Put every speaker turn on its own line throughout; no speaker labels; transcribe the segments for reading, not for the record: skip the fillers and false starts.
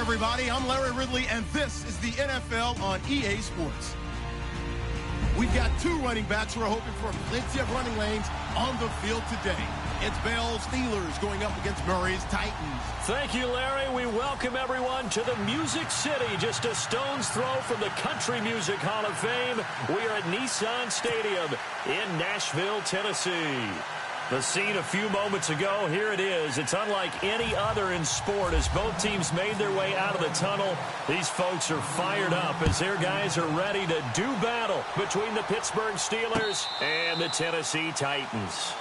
everybody. I'm Larry Ridley, and this is the NFL on EA Sports. We've got two running backs who are hoping for plenty of running lanes on the field today. It's Bell's Steelers going up against Murray's Titans.
Thank you, Larry. We welcome everyone to the Music City, just a stone's throw from the Country Music Hall of Fame. We are at Nissan Stadium in Nashville, Tennessee. The scene a few moments ago, here it is. It's unlike any other in sport as both teams made their way out of the tunnel. These folks are fired up as their guys are ready to do battle between the Pittsburgh Steelers and the Tennessee Titans.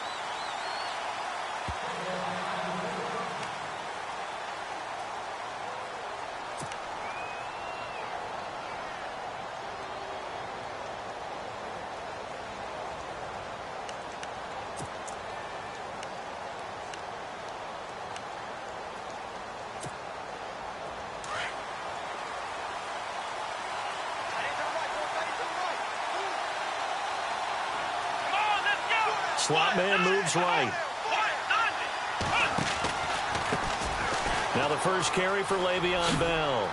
Slot man moves right. Now the first carry for Le'Veon Bell.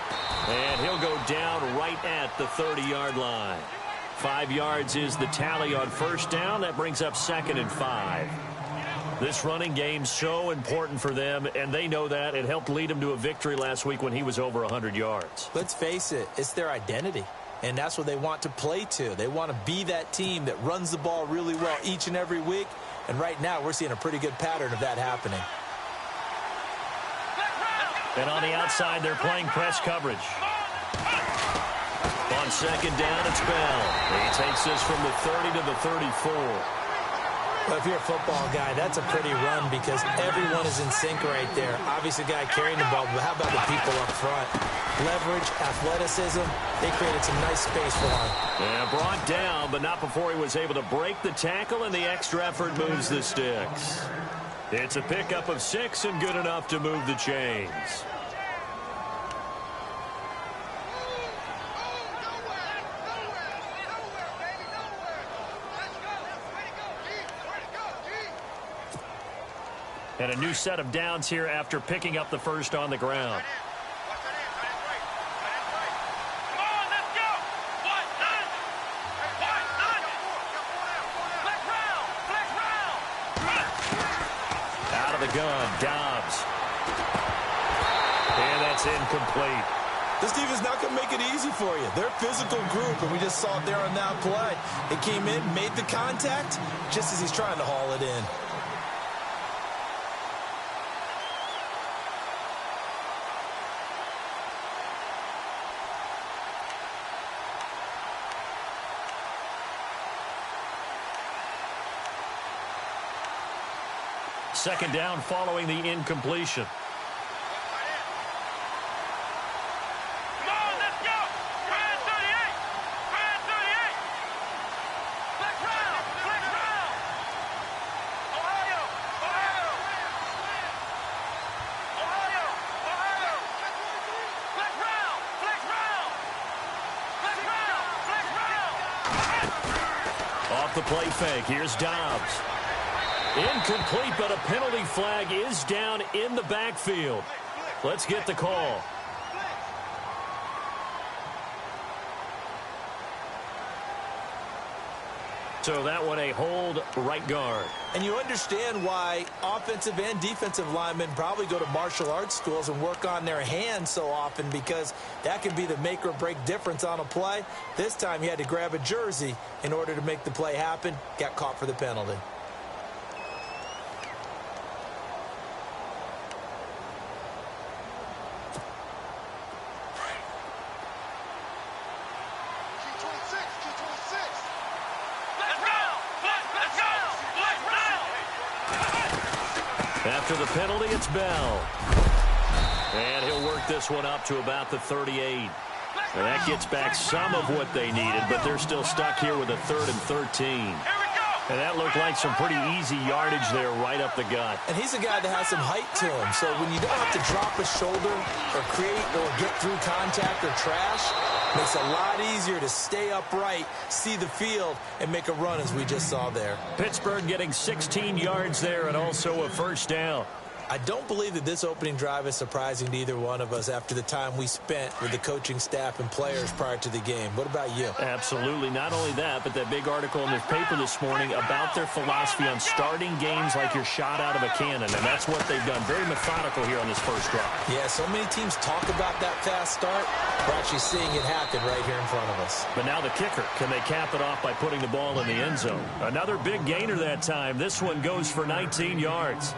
And he'll go down right at the 30-yard line. 5 yards is the tally on first down. That brings up 2nd and 5. This running game's so important for them, and they know that. It helped lead them to a victory last week when he was over 100 yards.
Let's face it, it's their identity. And that's what they want to play to. They want to be that team that runs the ball really well each and every week. And right now, we're seeing a pretty good pattern of that happening.
And on the outside, they're playing press coverage. On second down, it's Bell. He takes this from the 30 to the 34.
Well, if you're a football guy, that's a pretty run because everyone is in sync right there. Obviously, the guy carrying the ball, but how about the people up front? Leverage, athleticism, they created some nice space for him.
Yeah, brought down, but not before he was able to break the tackle, and the extra effort moves the sticks. It's a pickup of 6 and good enough to move the chains. And a new set of downs here after picking up the first on the ground. Out of the gun, Dobbs. And that's incomplete.
This defense not going to make it easy for you. They're a physical group, and we just saw it there on that play. It came in, made the contact, just as he's trying to haul it in.
Second down following the incompletion. Off the play fake, here's Dobbs. Incomplete, but a penalty flag is down in the backfield. Let's get the call. So that one a hold right guard.
And you understand why offensive and defensive linemen probably go to martial arts schools and work on their hands so often because that can be the make or break difference on a play. This time he had to grab a jersey in order to make the play happen. Got caught for the penalty.
After the penalty, it's Bell. And he'll work this one up to about the 38. And that gets back some of what they needed, but they're still stuck here with a 3rd and 13. And that looked like some pretty easy yardage there right up the gut.
And he's a guy that has some height to him. So when you don't have to drop a shoulder or create or get through contact or trash, it makes it a lot easier to stay upright, see the field, and make a run as we just saw there.
Pittsburgh getting 16 yards there and also a first down.
I don't believe that this opening drive is surprising to either one of us after the time we spent with the coaching staff and players prior to the game. What about you?
Absolutely. Not only that, but that big article in the paper this morning about their philosophy on starting games like you're shot out of a cannon, and that's what they've done. Very methodical here on this first drive.
Yeah, so many teams talk about that fast start. We're actually seeing it happen right here in front of us.
But now the kicker. Can they cap it off by putting the ball in the end zone? Another big gainer that time. This one goes for 19 yards.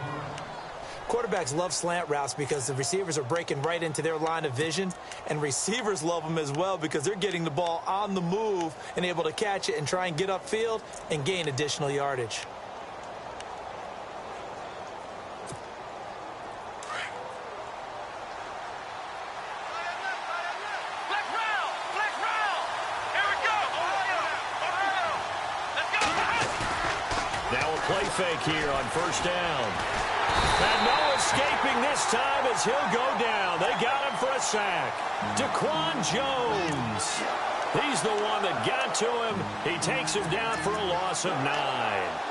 Quarterbacks love slant routes because the receivers are breaking right into their line of vision, and receivers love them as well because they're getting the ball on the move and able to catch it and try and get upfield and gain additional yardage.
Now a play fake here on first down. And no escaping this time as he'll go down. They got him for a sack. Daquan Jones. He's the one that got to him. He takes him down for a loss of 9.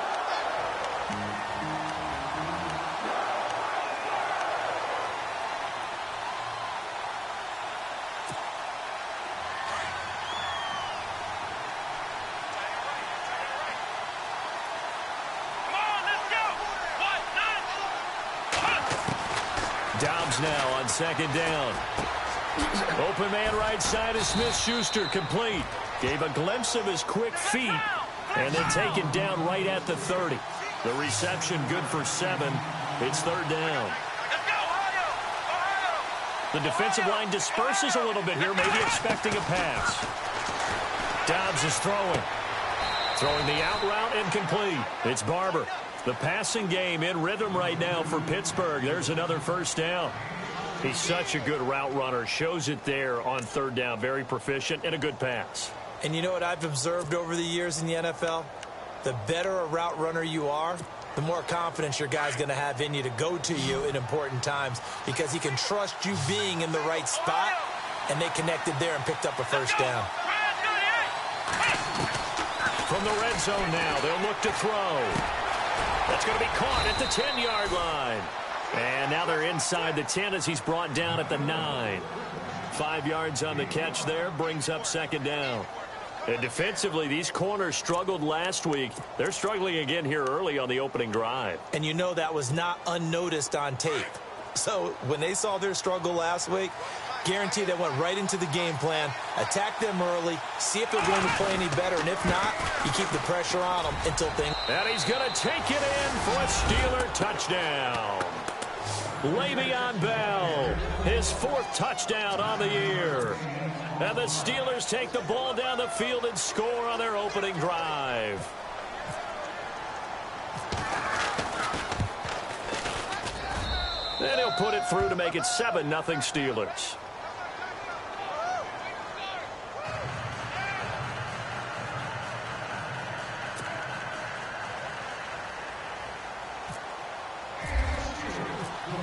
Dobbs now on second down. Open man right side is Smith-Schuster, complete. Gave a glimpse of his quick feet and then taken down right at the 30. The reception good for 7. It's third down. The defensive line disperses a little bit here, maybe expecting a pass. Dobbs is throwing. Throwing the out route incomplete. It's Barber. The passing game in rhythm right now for Pittsburgh. There's another first down. He's such a good route runner. Shows it there on third down. Very proficient and a good pass.
And you know what I've observed over the years in the NFL? The better a route runner you are, the more confidence your guy's going to have in you to go to you in important times because he can trust you being in the right spot, and they connected there and picked up a first down.
From the red zone now, they'll look to throw. That's going to be caught at the 10-yard line. And now they're inside the 10 as he's brought down at the 9. 5 yards on the catch there, brings up second down. And defensively, these corners struggled last week. They're struggling again here early on the opening drive.
And you know that was not unnoticed on tape. So when they saw their struggle last week, guaranteed they went right into the game plan, attack them early, see if they're going to play any better, and if not, you keep the pressure on them until things...
And he's going to take it in for a Steeler touchdown. Le'Veon Bell, his 4th touchdown on the year. And the Steelers take the ball down the field and score on their opening drive. And he'll put it through to make it 7-0 Steelers.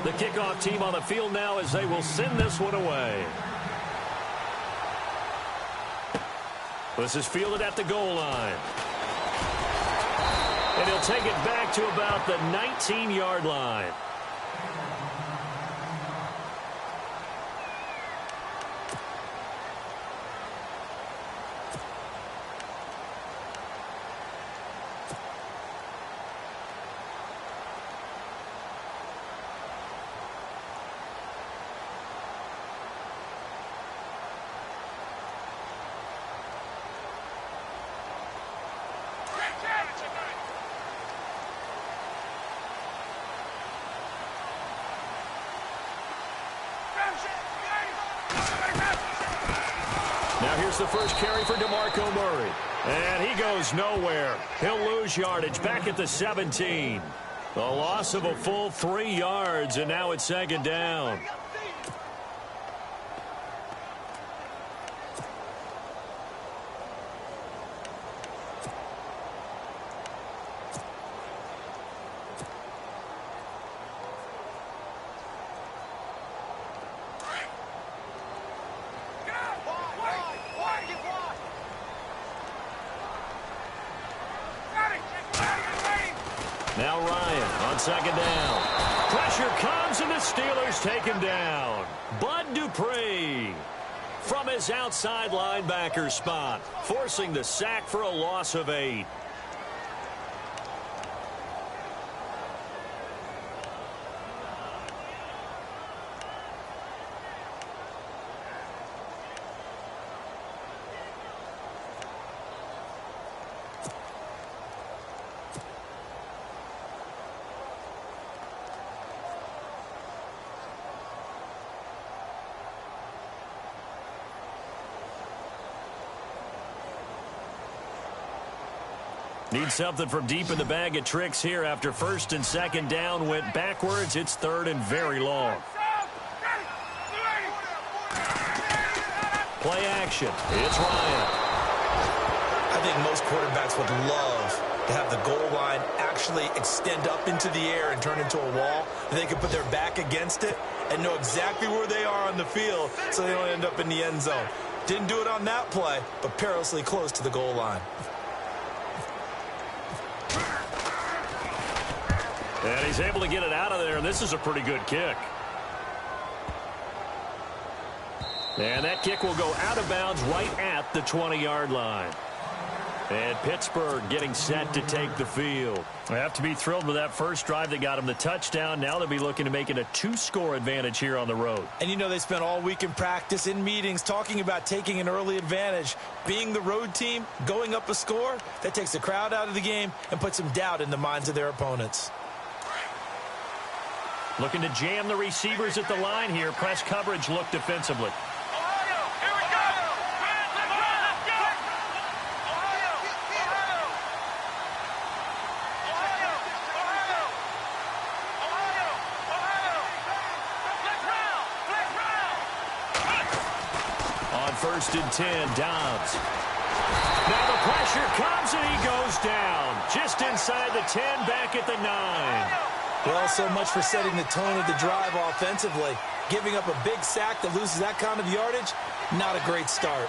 The kickoff team on the field now as they will send this one away. This is fielded at the goal line. And he'll take it back to about the 19-yard line. Now here's the first carry for DeMarco Murray. And he goes nowhere. He'll lose yardage back at the 17. A loss of a full 3 yards, and now it's second down. Now Ryan on second down. Pressure comes, and the Steelers take him down. Bud Dupree from his outside linebacker spot, forcing the sack for a loss of 8. Need something from deep in the bag of tricks here after first and second down went backwards. It's third and very long. Play action. It's Ryan.
I think most quarterbacks would love to have the goal line actually extend up into the air and turn into a wall. They can put their back against it and know exactly where they are on the field so they don't end up in the end zone. Didn't do it on that play, but perilously close to the goal line.
And he's able to get it out of there, and this is a pretty good kick. And that kick will go out of bounds right at the 20-yard line. And Pittsburgh getting set to take the field. They have to be thrilled with that first drive that got them the touchdown. Now they'll be looking to make it a 2-score advantage here on the road.
And you know they spent all week in practice, in meetings, talking about taking an early advantage. Being the road team, going up a score, that takes the crowd out of the game and puts some doubt in the minds of their opponents.
Looking to jam the receivers at the line here. Press coverage look defensively. On first and 10, Dobbs. Now the pressure comes and he goes down. Just inside the 10, back at the 9.
Well, so much for setting the tone of the drive offensively. Giving up a big sack that loses that kind of yardage, not a great start.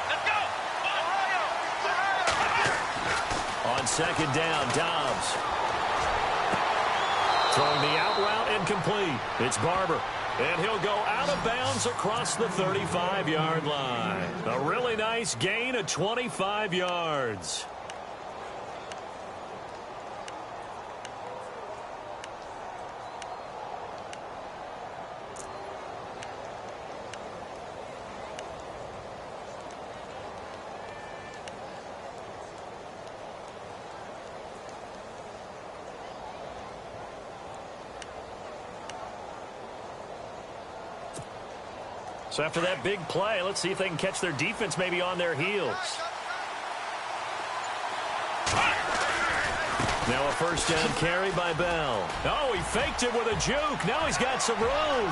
Let's go! Ohio!
On second down, Dobbs. Throwing the out route incomplete. It's Barber. And he'll go out of bounds across the 35-yard line. A really nice gain of 25 yards. So after that big play, let's see if they can catch their defense maybe on their heels. Now a first down carry by Bell. Oh, he faked it with a juke. Now he's got some room.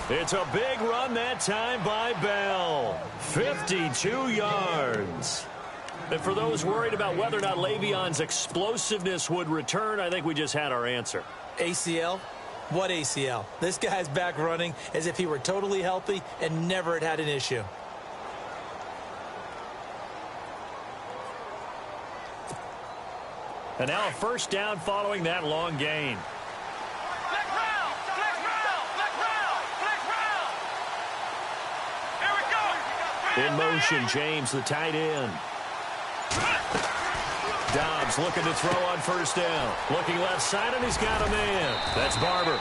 It's a big run that time by Bell. 52 yards. And for those worried about whether or not Le'Veon's explosiveness would return, I think we just had our answer.
ACL? What ACL? This guy's back running as if he were totally healthy and never had an issue.
And now a first down following that long gain.
Flex round! Flex round! Flex round! Flex round! Here we go!
In motion, James, the tight end. Dobbs looking to throw on first down. Looking left side, and he's got a man. That's Barber.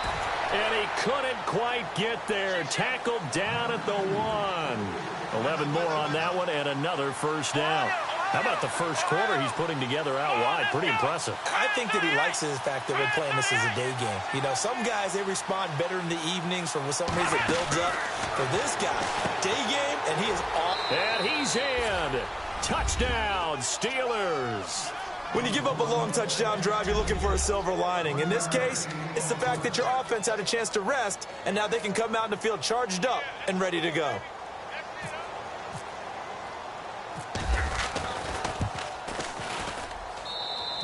And he couldn't quite get there. Tackled down at the 1. 11 more on that one, and another first down. How about the first quarter he's putting together out wide? Pretty impressive.
I think that he likes the fact that we're playing this as a day game. You know, some guys, they respond better in the evenings. For some reason, it builds up. For this guy, day game, and he is off.
And he's in. Touchdown, Steelers.
When you give up a long touchdown drive, you're looking for a silver lining. In this case, it's the fact that your offense had a chance to rest, and now they can come out in the field charged up and ready to go.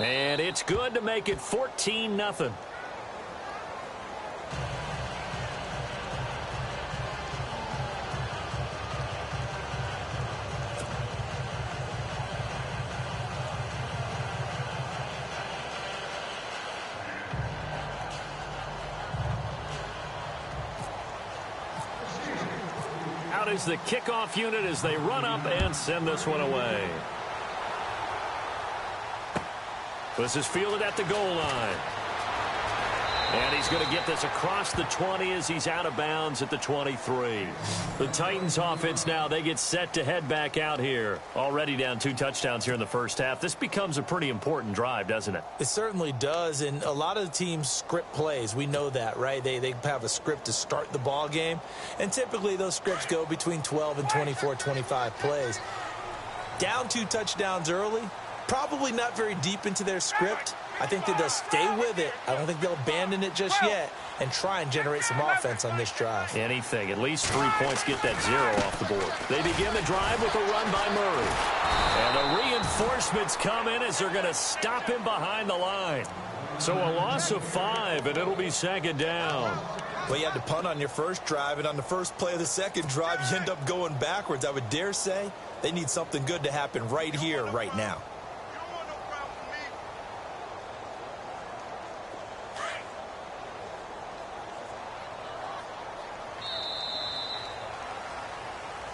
And it's good to make it 14-0. is the kickoff unit as they run up and send this one away. This is fielded at the goal line. And he's going to get this across the 20 as he's out of bounds at the 23. The Titans offense now, they get set to head back out here. Already down 2 touchdowns here in the first half. This becomes a pretty important drive, doesn't it?
It certainly does, and a lot of the teams script plays. We know that, right? They have a script to start the ball game, and typically those scripts go between 12 and 24, 25 plays. Down 2 touchdowns early, probably not very deep into their script. I think that they'll stay with it. I don't think they'll abandon it just yet and try and generate some offense on this drive.
Anything. At least 3 points, get that 0 off the board. They begin the drive with a run by Murray. And the reinforcements come in as they're going to stop him behind the line. So a loss of 5, and it'll be 2nd down.
Well, you had to punt on your first drive, and on the first play of the second drive, you end up going backwards. I would dare say they need something good to happen right here, right now.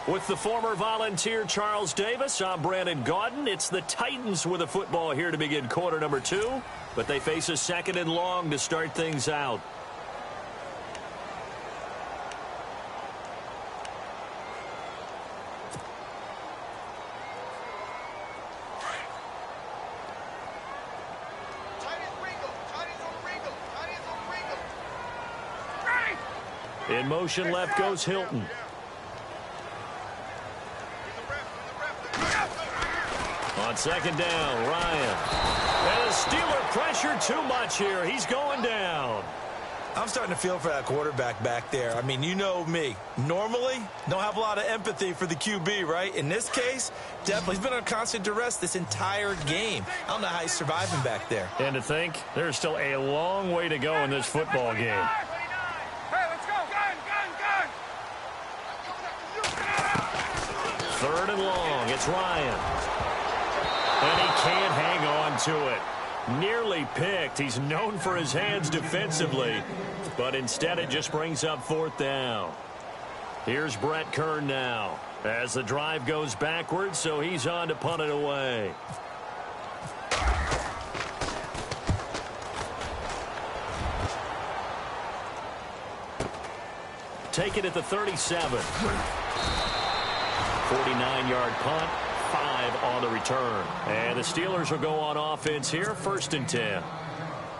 With the former Volunteer Charles Davis, I'm Brandon Gaudin. It's the Titans with a football here to begin quarter number 2, but they face a 2nd and long to start things out. In motion left goes Hilton. On 2nd down, Ryan. And the Steeler pressure too much here. He's going down.
I'm starting to feel for that quarterback back there. I mean, you know me. Normally, don't have a lot of empathy for the QB, right? In this case, definitely. He's been under constant duress this entire game. I don't know how he's surviving back there.
And to think, there's still a long way to go in this football game.
Hey, let's go. Gun.
3rd and long. It's Ryan. And he can't hang on to it. Nearly picked. He's known for his hands defensively, but instead it just brings up 4th down. Here's Brett Kern now as the drive goes backwards, so he's on to punt it away. Take it at the 37. 49-yard punt. 5 on the return. And the Steelers will go on offense here, 1st and 10.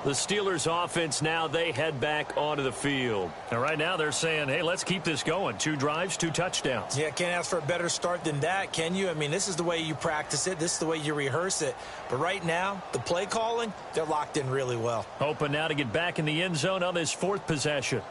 The Steelers offense now, they head back onto the field. And right now they're saying, hey, let's keep this going. 2 drives, 2 touchdowns.
Yeah, can't ask for a better start than that, can you? I mean, this is the way you practice it. This is the way you rehearse it. But right now, the play calling, they're locked in really well.
Hoping now to get back in the end zone on this 4th possession.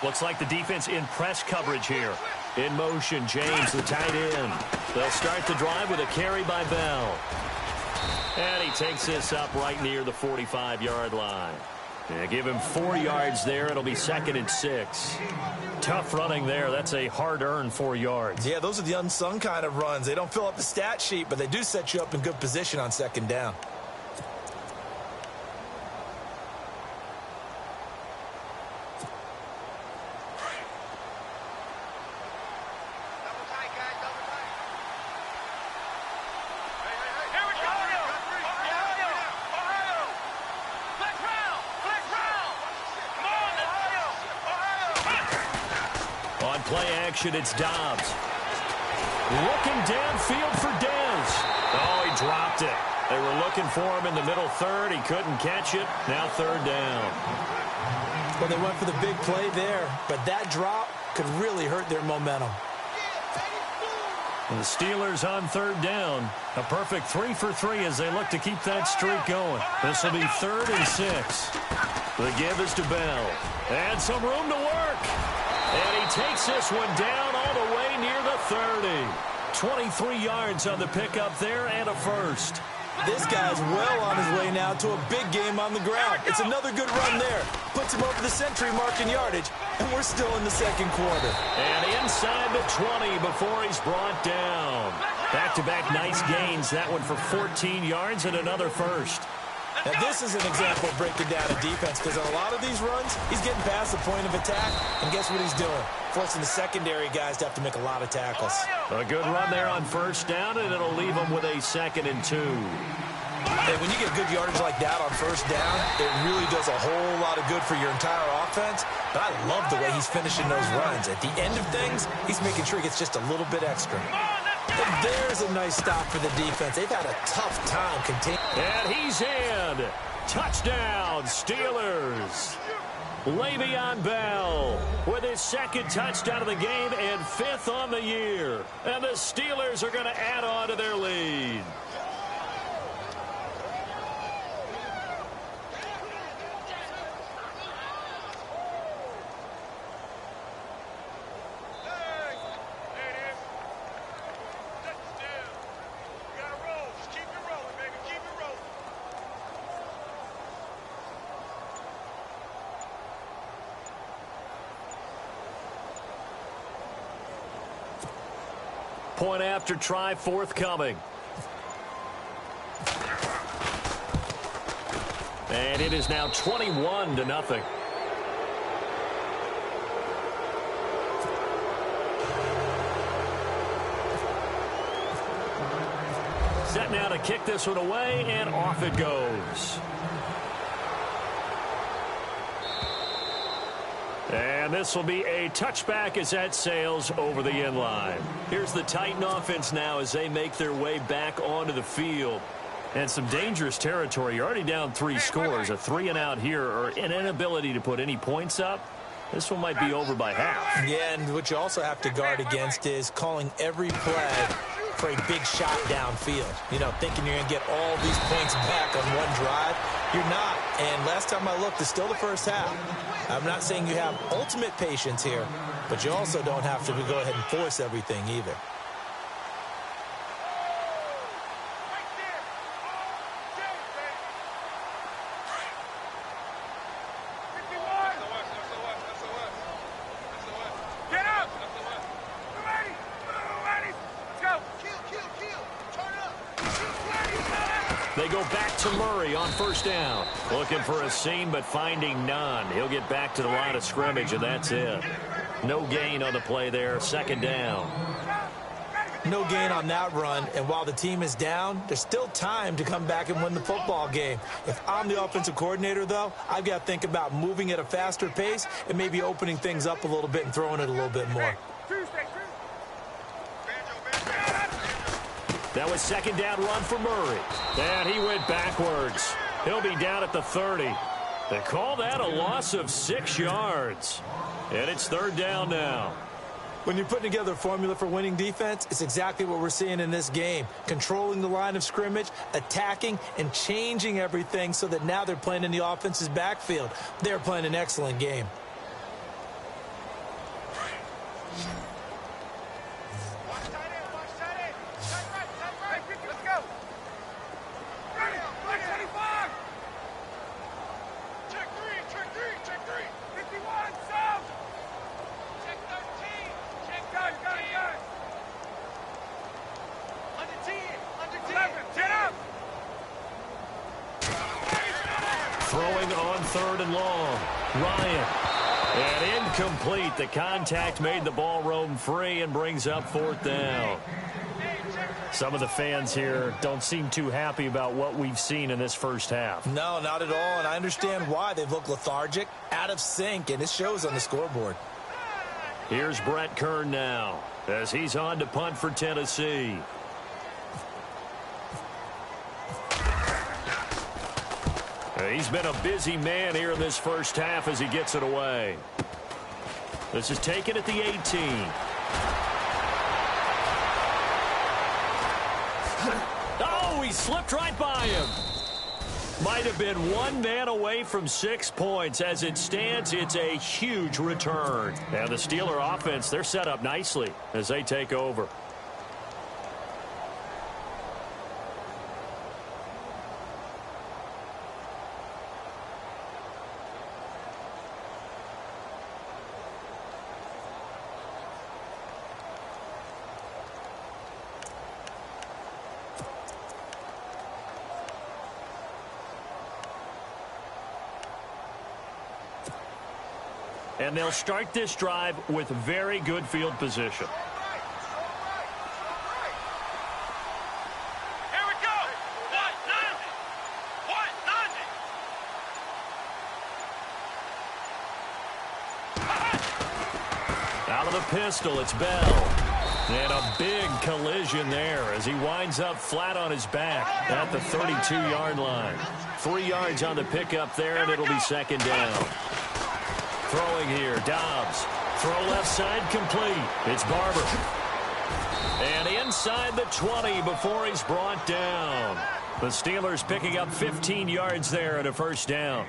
Looks like the defense in press coverage here. In motion, James, the tight end. They'll start the drive with a carry by Bell. And he takes this up right near the 45-yard line. Yeah, give him 4 yards there. It'll be 2nd and 6. Tough running there. That's a hard-earned 4 yards.
Yeah, those are the unsung kind of runs. They don't fill up the stat sheet, but they do set you up in good position on 2nd down.
It's Dobbs. Looking downfield for Dez. Oh, he dropped it. They were looking for him in the middle 3rd. He couldn't catch it. Now 3rd down.
Well, they went for the big play there, but that drop could really hurt their momentum.
And the Steelers on 3rd down. A perfect 3 for 3 as they look to keep that streak going. This will be 3rd and 6. The give is to Bell. And some room to work. And he takes this one down all the way near the 30. 23 yards on the pickup there and a first.
This guy's well on his way now to a big game on the ground. It's another good run there. Puts him over the century mark in yardage, and we're still in the second quarter.
And inside the 20 before he's brought down. Back-to-back nice gains. That one for 14 yards and another first.
Now, this is an example of breaking down a defense, because on a lot of these runs, he's getting past the point of attack, and guess what he's doing? Forcing the secondary guys to have to make a lot of tackles.
A good run there on first down, and it'll leave him with a 2nd and 2.
Hey, when you get good yardage like that on first down, it really does a whole lot of good for your entire offense. But I love the way he's finishing those runs. At the end of things, he's making sure he gets just a little bit extra. And there's a nice stop for the defense. They've had a tough time containing.
And he's in. Touchdown, Steelers. Le'Veon Bell with his 2nd touchdown of the game and 5th on the year. And the Steelers are going to add on to their lead. Point after try forthcoming. And it is now 21-0. Set now to kick this one away, and off it goes. And this will be a touchback as that sails over the end line. Here's the Titan offense now as they make their way back onto the field. And some dangerous territory. You're already down 3 scores. A 3-and-out here, or an inability to put any points up. This one might be over by half.
Yeah, and what you also have to guard against is calling every play for a big shot downfield. You know, thinking you're going to get all these points back on one drive. You're not. And last time I looked, it's still the first half. I'm not saying you have ultimate patience here, but you also don't have to go ahead and force everything either.
They go back to Murray on first down. Looking for a seam, but finding none. He'll get back to the line of scrimmage, and that's it. No gain on the play there. 2nd down.
No gain on that run, and while the team is down, there's still time to come back and win the football game. If I'm the offensive coordinator, though, I've got to think about moving at a faster pace and maybe opening things up a little bit and throwing it a little bit more.
That was 2nd down run for Murray. And he went backwards. He'll be down at the 30. They call that a loss of 6 yards. And it's 3rd down now.
When you're putting together a formula for winning defense, it's exactly what we're seeing in this game. Controlling the line of scrimmage, attacking, and changing everything so that now they're playing in the offense's backfield. They're playing an excellent game.
Throwing on 3rd and long. Ryan. And incomplete. The contact made the ball roam free and brings up 4th down. Some of the fans here don't seem too happy about what we've seen in this first half.
No, not at all, and I understand why. They've looked lethargic, out of sync, and it shows on the scoreboard.
Here's Brett Kern now as he's on to punt for Tennessee. He's been a busy man here in this first half as he gets it away. This is taken at the 18. Oh, he slipped right by him. Might have been one man away from 6 points. As it stands, it's a huge return. And the Steeler offense, they're set up nicely as they take over. And they'll start this drive with very good field position.
Here we go.
Out of the pistol, it's Bell. And a big collision there as he winds up flat on his back at the 32-yard line. 3 yards on the pickup there, and it'll be second down. Throwing here, Dobbs. Throw left side complete. It's Barber. And inside the 20 before he's brought down. The Steelers picking up 15 yards there and a first down.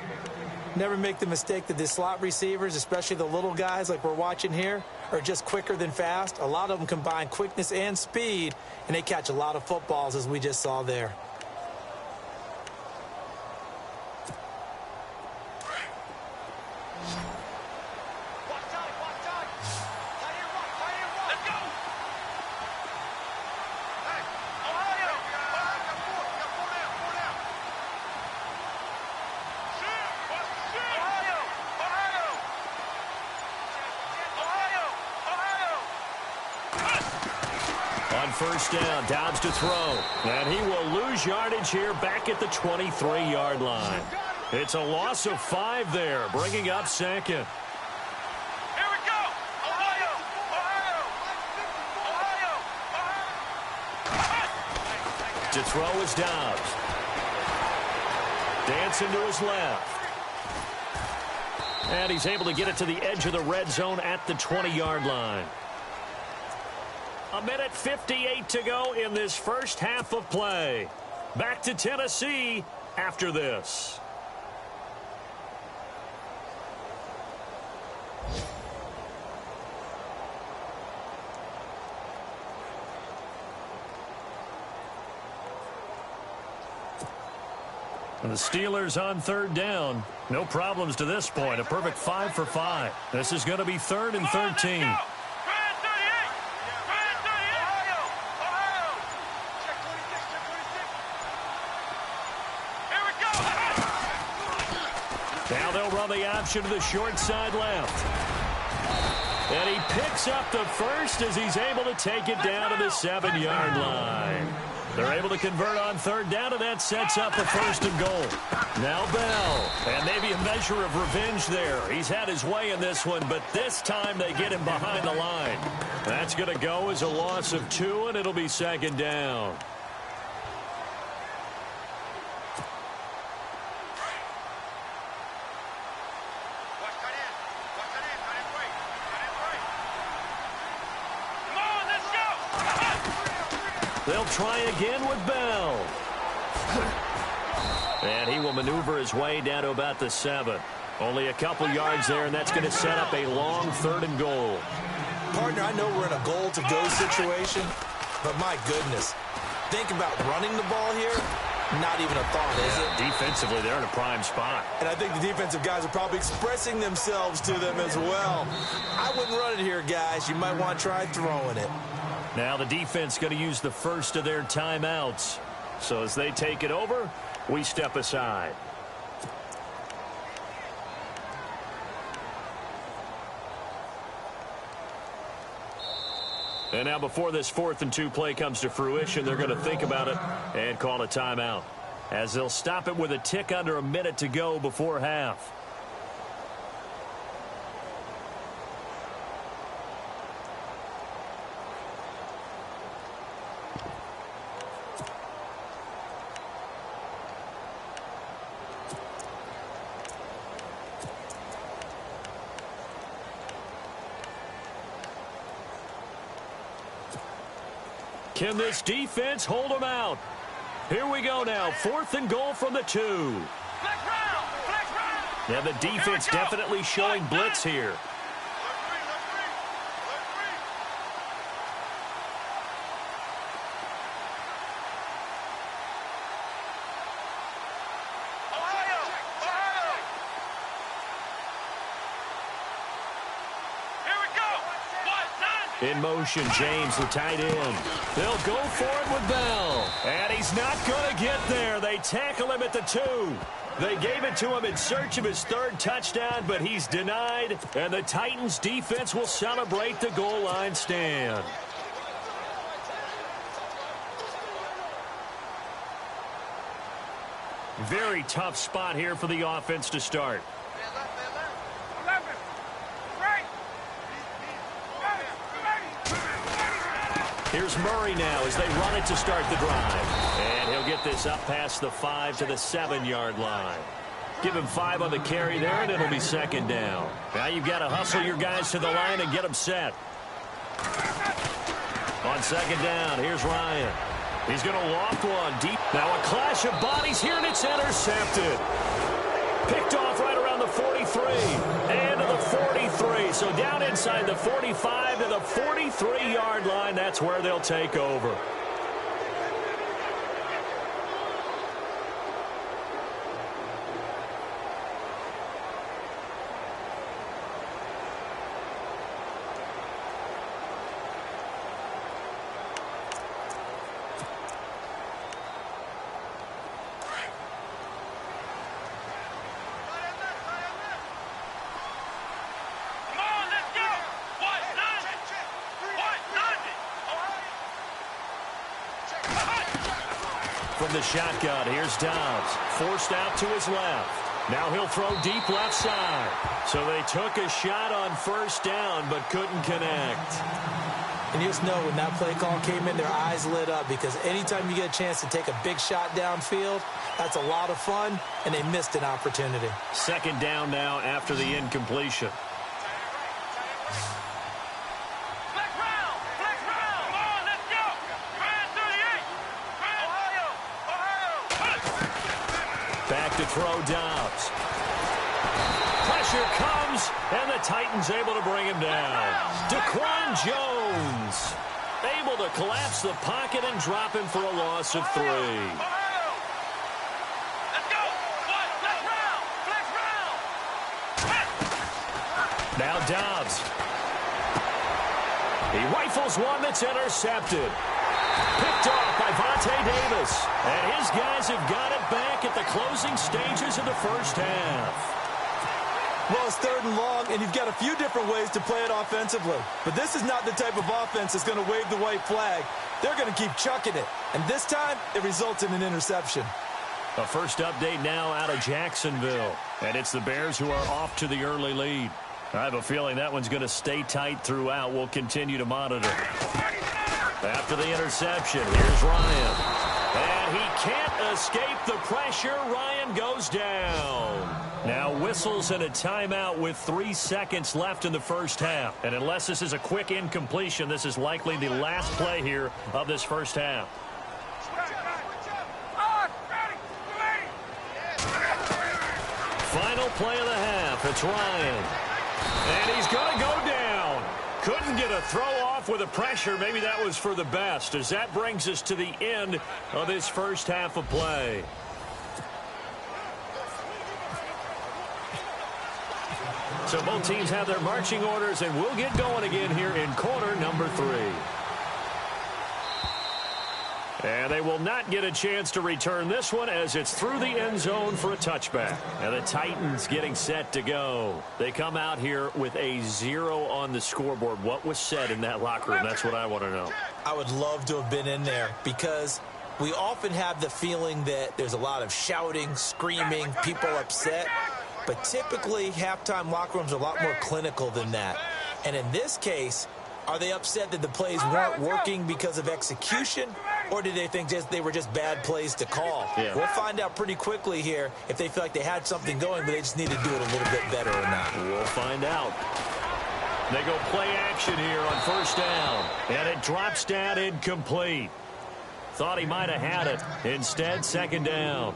Never make the mistake that the slot receivers, especially the little guys like we're watching here, are just quicker than fast. A lot of them combine quickness and speed, and they catch a lot of footballs, as we just saw there.
First down, Dobbs to throw. And he will lose yardage here back at the 23-yard line. It's a loss of 5 there, bringing up second.
Here we go. Ohio.
To throw is Dobbs. Dancing to his left. And he's able to get it to the edge of the red zone at the 20-yard line. 1:58 to go in this first half of play. Back to Tennessee after this. And the Steelers on third down. No problems to this point. A perfect 5 for 5. This is going to be 3rd and 13. Now they'll run the option to the short side left. And he picks up the first as he's able to take it down to the 7-yard line. They're able to convert on third down, and that sets up a 1st and goal. Now Bell, and maybe a measure of revenge there. He's had his way in this one, but this time they get him behind the line. That's going to go as a loss of 2, and it'll be second down. They'll try again with Bell. And he will maneuver his way down to about the 7. Only a couple yards there, and that's going to set up a long 3rd and goal.
Partner, I know we're in a goal-to-go situation, but my goodness. Think about running the ball here. Not even a thought, is it?
Defensively, they're in a prime spot.
And I think the defensive guys are probably expressing themselves to them as well. I wouldn't run it here, guys. You might want to try throwing it.
Now the defense going to use the first of their timeouts. So as they take it over, we step aside. And now before this 4th and 2 play comes to fruition, they're going to think about it and call a timeout, as they'll stop it with a tick under a minute to go before half. Can this defense hold them out? Here we go now. 4th and goal from the 2.
Flex round.
Now the defense definitely showing blitz here. In motion, James, the tight end. They'll go for it with Bell. And he's not going to get there. They tackle him at the 2. They gave it to him in search of his third touchdown, but he's denied, and the Titans defense will celebrate the goal line stand. Very tough spot here for the offense to start. Here's Murray now as they run it to start the drive. And he'll get this up past the 5 to the 7-yard line. Give him 5 on the carry there, and it'll be second down. Now you've got to hustle your guys to the line and get them set. On second down, here's Ryan. He's going to loft one deep. Now a clash of bodies here, and it's intercepted. Picked off right around the 43 and to the 43. So down inside the 45 to the 43-yard line. That's where they'll take over. From the shotgun, here's Dobbs. Forced out to his left. Now he'll throw deep left side. So they took a shot on first down, but couldn't connect.
And you just know when that play call came in, their eyes lit up, because anytime you get a chance to take a big shot downfield, that's a lot of fun, and they missed an opportunity.
Second down now after the incompletion. Back to throw Dobbs. Pressure comes, and the Titans able to bring him down. Daquan Jones able to collapse the pocket and drop him for a loss of 3. Now Dobbs. He rifles one that's intercepted. Picked off by Vontae Davis. And his guys have got it back at the closing stages of the first half.
Well, it's 3rd and long, and you've got a few different ways to play it offensively. But this is not the type of offense that's going to wave the white flag. They're going to keep chucking it. And this time, it results in an interception.
A first update now out of Jacksonville. And it's the Bears who are off to the early lead. I have a feeling that one's going to stay tight throughout. We'll continue to monitor. After the interception, here's Ryan. And he can't escape the pressure. Ryan goes down. Now whistles and a timeout with 3 seconds left in the first half. And unless this is a quick incompletion, this is likely the last play here of this first half. Final play of the half. It's Ryan. And he's going to go down. Couldn't get a throw off with the pressure. Maybe that was for the best, as that brings us to the end of this first half of play. So both teams have their marching orders, and we'll get going again here in quarter number 3. And they will not get a chance to return this one, as it's through the end zone for a touchback. And the Titans getting set to go. They come out here with a 0 on the scoreboard. What was said in that locker room? That's what I want to know.
I would love to have been in there, because we often have the feeling that there's a lot of shouting, screaming, people upset. But typically, halftime locker rooms are a lot more clinical than that. And in this case, are they upset that the plays weren't working because of execution, or did they think they were just bad plays to call?
Yeah.
We'll find out pretty quickly here if they feel like they had something going, but they just need to do it a little bit better or not.
We'll find out. They go play action here on first down, and it drops down incomplete. Thought he might have had it. Instead, second down.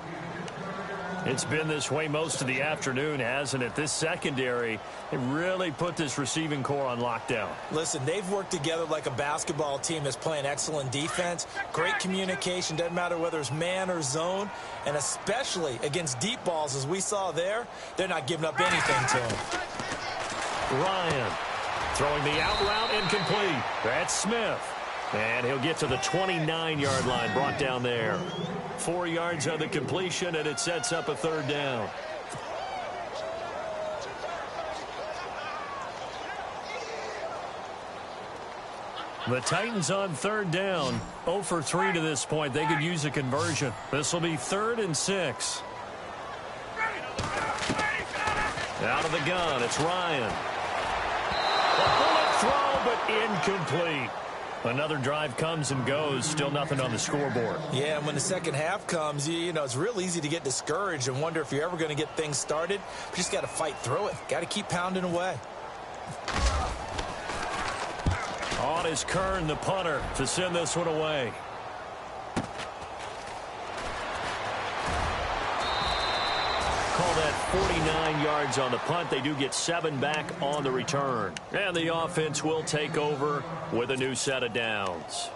It's been this way most of the afternoon, hasn't it? This secondary, they really put this receiving core on lockdown.
Listen, they've worked together like a basketball team that's playing excellent defense. Great communication, doesn't matter whether it's man or zone. And especially against deep balls, as we saw there, they're not giving up anything to him.
Ryan throwing the out route incomplete. That's Smith. And he'll get to the 29-yard line, brought down there. 4 yards on the completion, and it sets up a third down. The Titans on third down, 0 for 3 to this point. They could use a conversion. This will be 3rd and 6. Out of the gun, it's Ryan. A bullet throw, but incomplete. Another drive comes and goes, still nothing on the scoreboard.
Yeah, and when the second half comes, you know, it's real easy to get discouraged and wonder if you're ever going to get things started. But you just got to fight through it. Got to keep pounding away.
On is Kern, the punter, to send this one away. Call that 49 yards on the punt. They do get 7 back on the return. And the offense will take over with a new set of downs.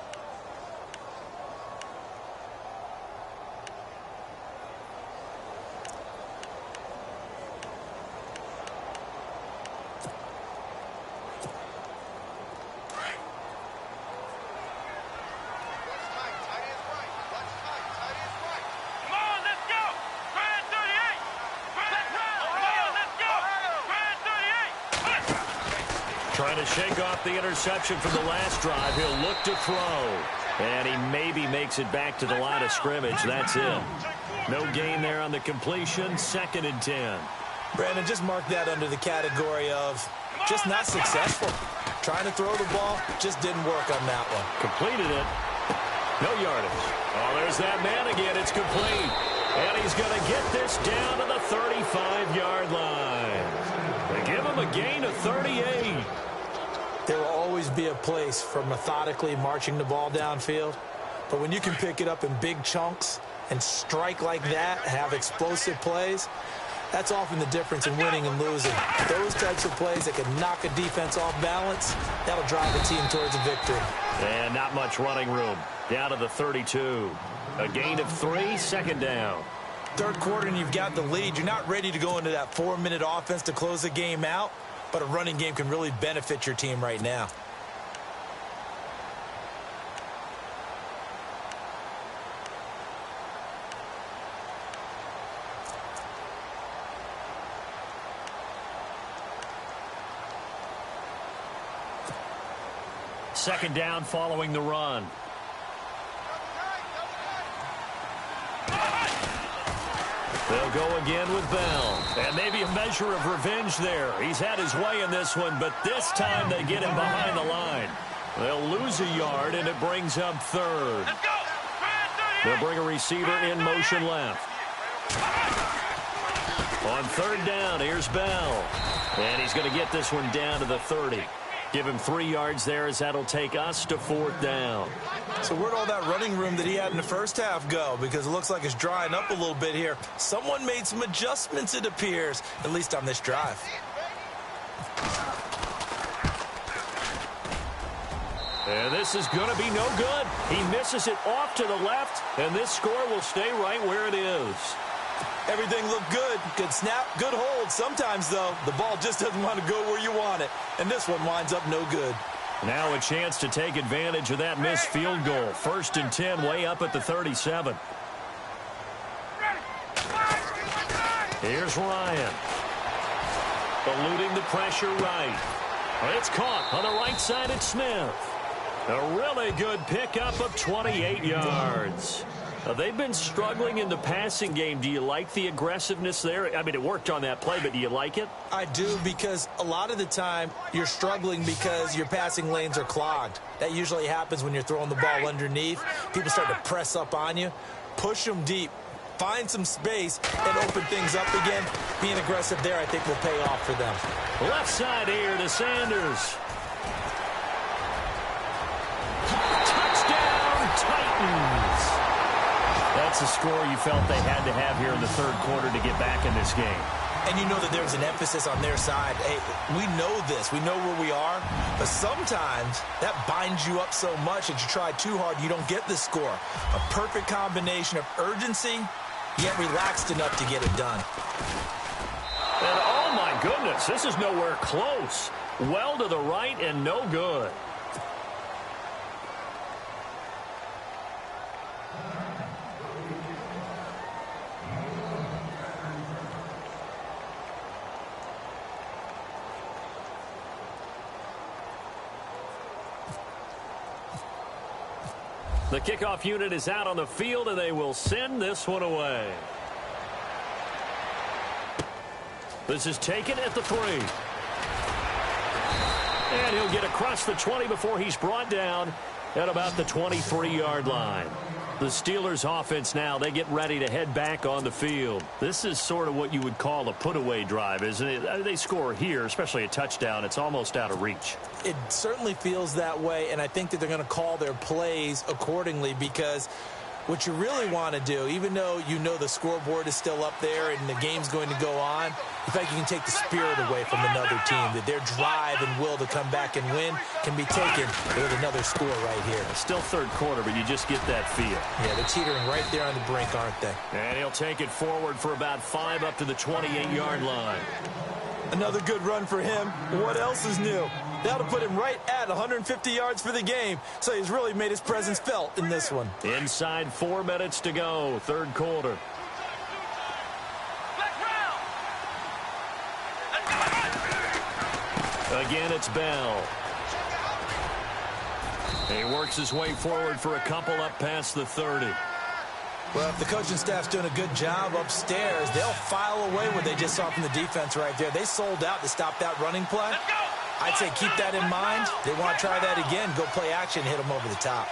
Trying to shake off the interception from the last drive. He'll look to throw. And he maybe makes it back to the line of scrimmage. That's it. No gain there on the completion. 2nd and 10.
Brandon, just mark that under the category of just not successful. Trying to throw the ball, just didn't work on that one.
Completed it. No yardage. Oh, there's that man again. It's complete. And he's going to get this down to the 35-yard line. They give him a gain of 38.
There will always be a place for methodically marching the ball downfield. But when you can pick it up in big chunks and strike like that, have explosive plays, that's often the difference in winning and losing. Those types of plays that can knock a defense off balance, that'll drive a team towards a victory.
And not much running room. Down to the 32. A gain of 3, 2nd down.
Third quarter and you've got the lead. You're not ready to go into that 4-minute offense to close the game out, but a running game can really benefit your team right now.
Second down following the run. They'll go again with Bell. And maybe a measure of revenge there. He's had his way in this one, but this time they get him behind the line. They'll lose a yard, and it brings up 3rd. They'll bring a receiver in motion left. On 3rd down, here's Bell. And he's going to get this one down to the 30. Give him 3 yards there as that'll take us to 4th down.
So where'd all that running room that he had in the first half go? Because it looks like it's drying up a little bit here. Someone made some adjustments, it appears, at least on this drive.
And this is going to be no good. He misses it off to the left, and this score will stay right where it is.
Everything looked good. Good snap, good hold. Sometimes, though, the ball just doesn't want to go where you want it. And this one winds up no good.
Now a chance to take advantage of that missed field goal. 1st and 10, way up at the 37. Here's Ryan. Eluding the pressure right. It's caught on the right side at Smith. A really good pickup of 28 yards. They've been struggling in the passing game. Do you like the aggressiveness there? I mean, it worked on that play, but do you like it?
I do, because a lot of the time you're struggling because your passing lanes are clogged. That usually happens when you're throwing the ball underneath. People start to press up on you. Push them deep. Find some space and open things up again. Being aggressive there, I think, will pay off for them.
Left side here to Sanders. Touchdown, Titans. That's a score you felt they had to have here in the third quarter to get back in this game.
And you know that there's an emphasis on their side. Hey, we know this. We know where we are. But sometimes that binds you up so much that you try too hard, you don't get the score. A perfect combination of urgency, yet relaxed enough to get it done.
And oh my goodness, this is nowhere close. Well to the right and no good. The kickoff unit is out on the field, and they will send this one away. This is taken at the 3. And he'll get across the 20 before he's brought down at about the 23-yard line. The Steelers offense now, they get ready to head back on the field. This is sort of what you would call a put-away drive, isn't it? They score here, especially a touchdown. It's almost out of reach.
It certainly feels that way, and I think that they're going to call their plays accordingly, because what you really want to do, even though you know the scoreboard is still up there and the game's going to go on, in fact, you can take the spirit away from another team, that their drive and will to come back and win can be taken with another score right here.
Still third quarter, but you just get that feel.
Yeah, they're teetering right there on the brink, aren't they?
And he'll take it forward for about 5 up to the 28-yard line.
Another good run for him. What else is new? That'll put him right at 150 yards for the game, so he's really made his presence felt in this one.
Inside 4 minutes to go, third quarter. Again, it's Bell. He works his way forward for a couple up past the 30.
Well, if the coaching staff's doing a good job upstairs, they'll file away what they just saw from the defense right there. They sold out to stop that running play. I'd say keep that in mind. They want to try that again. Go play action, hit them over the top.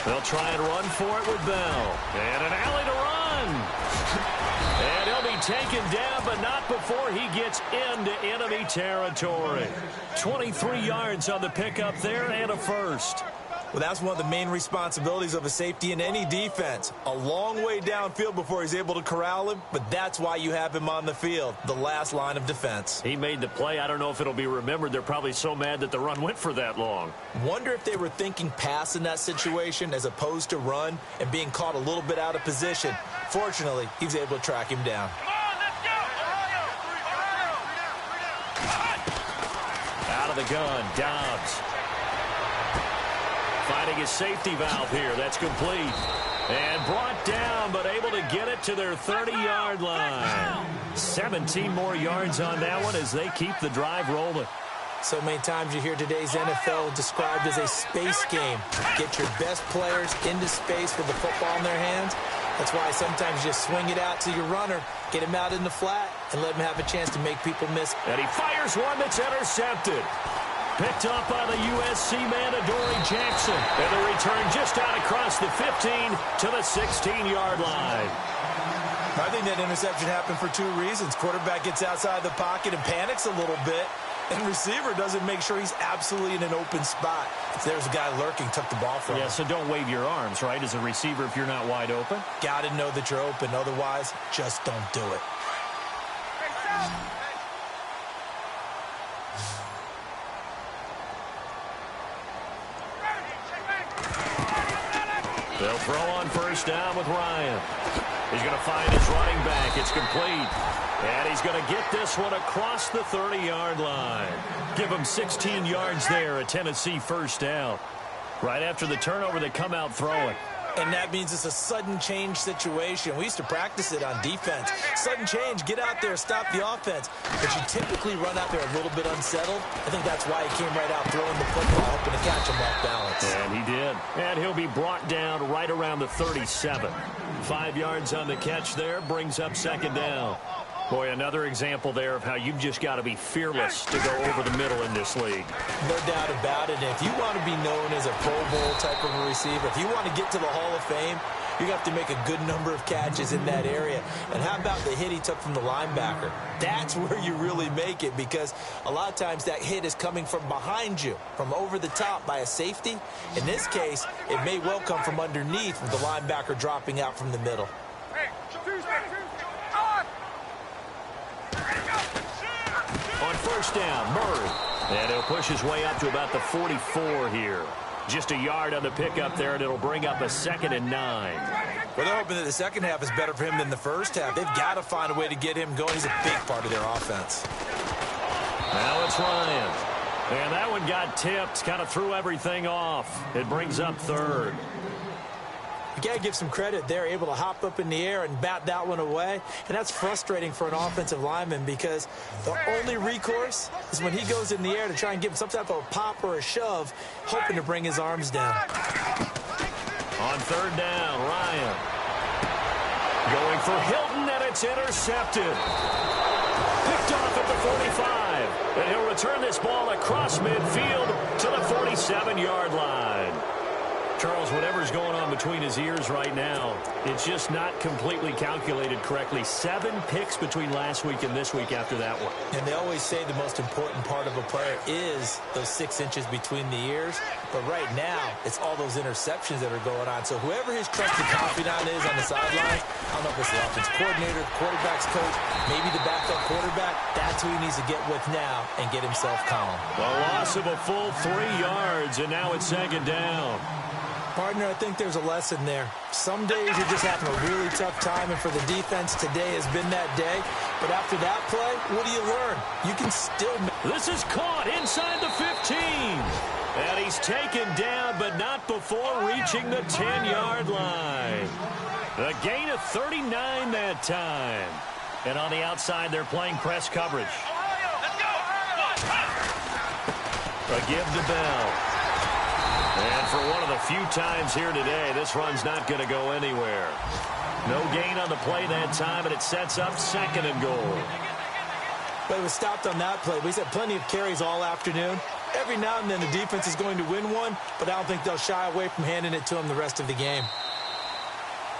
They'll try and run for it with Bell. And an alley to run. And he'll be taken down, but not before he gets into enemy territory. 23 yards on the pickup there and a first.
Well, that's one of the main responsibilities of a safety in any defense. A long way downfield before he's able to corral him, but that's why you have him on the field, the last line of defense.
He made the play. I don't know if it'll be remembered. They're probably so mad that the run went for that long.
Wonder if they were thinking pass in that situation as opposed to run and being caught a little bit out of position. Fortunately, he was able to track him down.
Out of the gun, Dobbs. Finding his safety valve here. That's complete. And brought down, but able to get it to their 30-yard line. 17 more yards on that one as they keep the drive rolling.
So many times you hear today's NFL described as a space game. Get your best players into space with the football in their hands. That's why sometimes you just swing it out to your runner, get him out in the flat, and let him have a chance to make people miss.
And he fires one that's intercepted. Picked up by the USC man, Adoree Jackson. And the return just out across the 15 to the 16-yard line.
I think that interception happened for 2 reasons. Quarterback gets outside the pocket and panics a little bit. And receiver doesn't make sure he's absolutely in an open spot. If there's a guy lurking, took the ball from him.
Yeah, so don't wave your arms, right, as a receiver if you're not wide open.
Got to know that you're open. Otherwise, just don't do it.
They'll throw on first down with Ryan. He's going to find his running back. It's complete. And he's going to get this one across the 30-yard line. Give him 16 yards there, a Tennessee first down. Right after the turnover, they come out throwing.
And that means it's a sudden change situation. We used to practice it on defense. Sudden change, get out there, stop the offense. But you typically run out there a little bit unsettled. I think that's why he came right out throwing the football, hoping to catch him off balance.
And he did. And he'll be brought down right around the 37. 5 yards on the catch there, brings up second down. Boy, another example there of how you've just got to be fearless to go over the middle in this league.
No doubt about it. And if you want to be known as a Pro Bowl type of a receiver, if you want to get to the Hall of Fame, you have to make a good number of catches in that area. And how about the hit he took from the linebacker? That's where you really make it, because a lot of times that hit is coming from behind you, from over the top by a safety. In this case, it may well come from underneath with the linebacker dropping out from the middle.
On first down, Murray. And he'll push his way up to about the 44 here. Just a yard on the pickup there, and it'll bring up a 2nd and 9.
Well, they're hoping that the second half is better for him than the first half. They've got to find a way to get him going. He's a big part of their offense.
Now it's Ryan. And that one got tipped, kind of threw everything off. It brings up 3rd.
You got to give some credit. They're able to hop up in the air and bat that one away. And that's frustrating for an offensive lineman because the only recourse is when he goes in the air to try and give him some type of a pop or a shove, hoping to bring his arms down.
On third down, Ryan. Going for Hilton, and it's intercepted. Picked off at the 45. And he'll return this ball across midfield to the 47-yard line. Charles, whatever's going on between his ears right now, it's just not completely calculated correctly. 7 picks between last week and this week after that one.
And they always say the most important part of a player is those 6 inches between the ears. But right now, it's all those interceptions that are going on. So whoever his trusted confidant is on the sidelines, I don't know if it's the offense coordinator, quarterback's coach, maybe the backup quarterback, that's who he needs to get with now and get himself calm.
A loss of a full 3 yards, and now it's second down.
Partner, I think there's a lesson there. Some days you're just having a really tough time, and for the defense, today has been that day. But after that play, what do you learn? You can still...
This is caught inside the 15. And he's taken down, but not before reaching the 10-yard line. A gain of 39 that time. And on the outside, they're playing press coverage. A give to Bell. And for one of the few times here today, this run's not going to go anywhere. No gain on the play that time, and it sets up second and goal.
But it was stopped on that play. We've had plenty of carries all afternoon. Every now and then the defense is going to win one, but I don't think they'll shy away from handing it to them the rest of the game.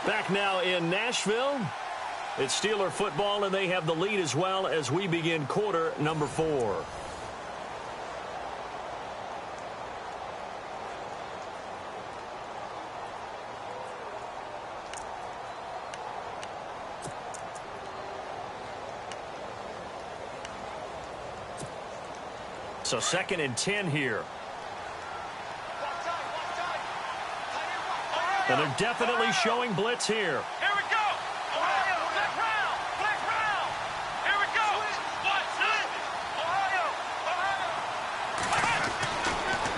Back now in Nashville. It's Steeler football, and they have the lead as well as we begin quarter number 4. So second and 10 here. And they're definitely showing blitz here.
Here we go. Ohio, flex round. Flex round. Here we go. Ohio.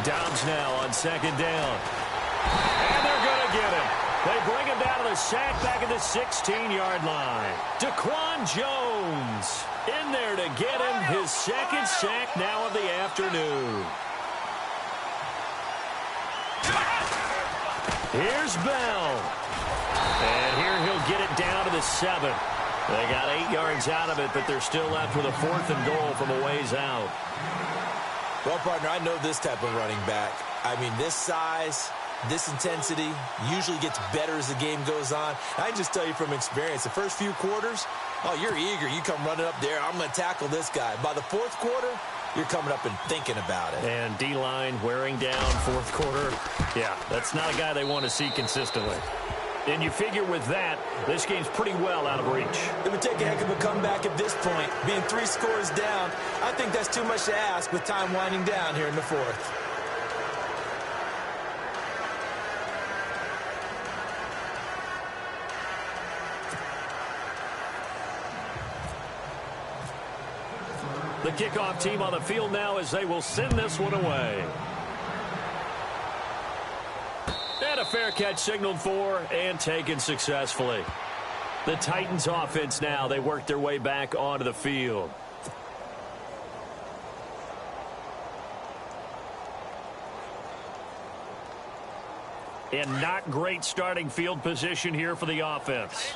Downs now on second down. And they're going to get him. They bring him down to the sack back at the 16-yard line. Daquan Jones in there to get him his second sack now of the afternoon. Here's Bell. And here he'll get it down to the 7. They got 8 yards out of it, but they're still left with a 4th and goal from a ways out.
Well, partner, I know this type of running back. I mean, this size, this intensity usually gets better as the game goes on. I can just tell you from experience, the first few quarters, oh, you're eager. You come running up there. I'm going to tackle this guy. By the 4th quarter, you're coming up and thinking about it.
And D-line wearing down 4th quarter. Yeah, that's not a guy they want to see consistently. And you figure with that, this game's pretty well out of reach.
It would take a heck of a comeback at this point. Being 3 scores down, I think that's too much to ask with time winding down here in the 4th.
The kickoff team on the field now as they will send this one away. And a fair catch signaled for and taken successfully. The Titans offense now, they work their way back onto the field. And not great starting field position here for the offense.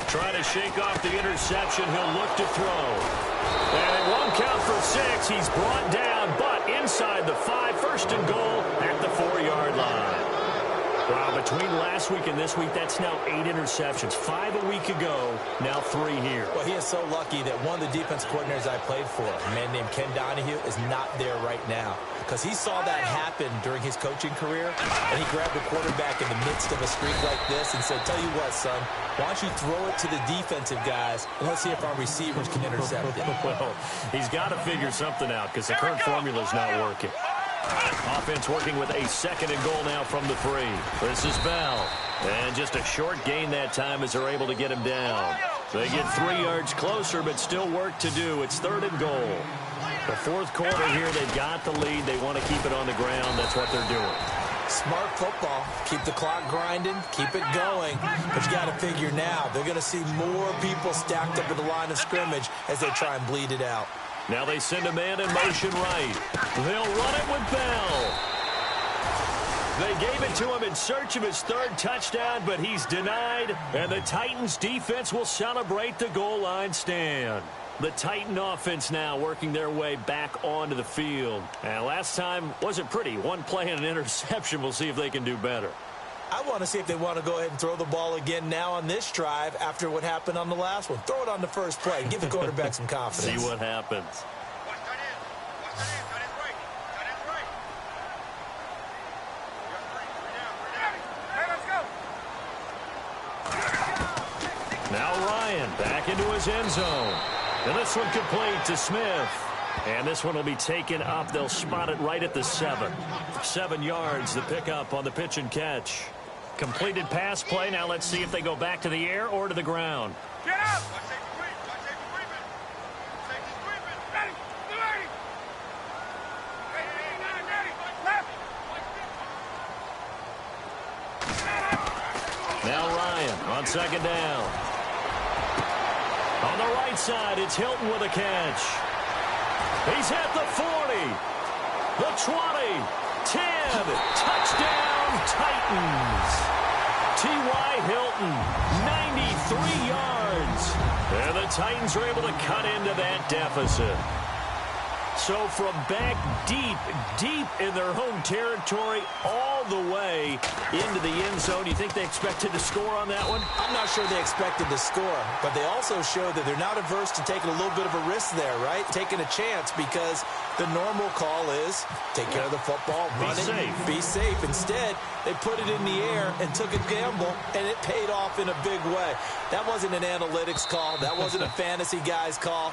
Trying to shake off the interception. He'll look to throw. And it won't count for 6. He's brought down, but inside the 5. 1st and goal at the 4-yard line. Wow, between last week and this week, that's now 8 interceptions. 5 a week ago, now 3 here.
Well, he is so lucky that one of the defense coordinators I played for, a man named Ken Donahue, is not there right now. Because he saw that happen during his coaching career, and he grabbed a quarterback in the midst of a streak like this and said, tell you what, son, why don't you throw it to the defensive guys, and let's see if our receivers can intercept it.
Well, he's got to figure something out because the current formula's not working. Offense working with a 2nd and goal now from the 3. This is Bell. And just a short gain that time as they're able to get him down. They get 3 yards closer, but still work to do. It's 3rd and goal. The fourth quarter here, they've got the lead. They want to keep it on the ground. That's what they're doing.
Smart football. Keep the clock grinding. Keep it going. But you got to figure now, they're going to see more people stacked up at the line of scrimmage as they try and bleed it out.
Now they send a man in motion right. They'll run it with Bell. They gave it to him in search of his third touchdown, but he's denied. And the Titans defense will celebrate the goal line stand. The Titan offense now working their way back onto the field. And last time wasn't pretty. One play and an interception. We'll see if they can do better.
I want to see if they want to go ahead and throw the ball again now on this drive after what happened on the last one. Throw it on the first play and give the quarterback some confidence.
See what happens. Now Ryan back into his end zone. And this one complete to Smith. And this one will be taken up. They'll spot it right at the 7. 7 yards, the pickup on the pitch and catch. Completed pass play. Now let's see if they go back to the air or to the ground.
Get up!
Now Ryan on second down. On the right side, it's Hilton with a catch. He's at the 40, the 20, 10, touchdown Titans. T.Y. Hilton, 93 yards. And the Titans are able to cut into that deficit. So from back deep in their home territory, all the way into the end zone, you think they expected to score on that one?
I'm not sure they expected to score, but they also showed that they're not averse to taking a little bit of a risk there, right? Taking a chance, because the normal call is take care of the football, run it, be safe. Instead, they put it in the air and took a gamble, and it paid off in a big way. That wasn't an analytics call. That wasn't a fantasy guy's call.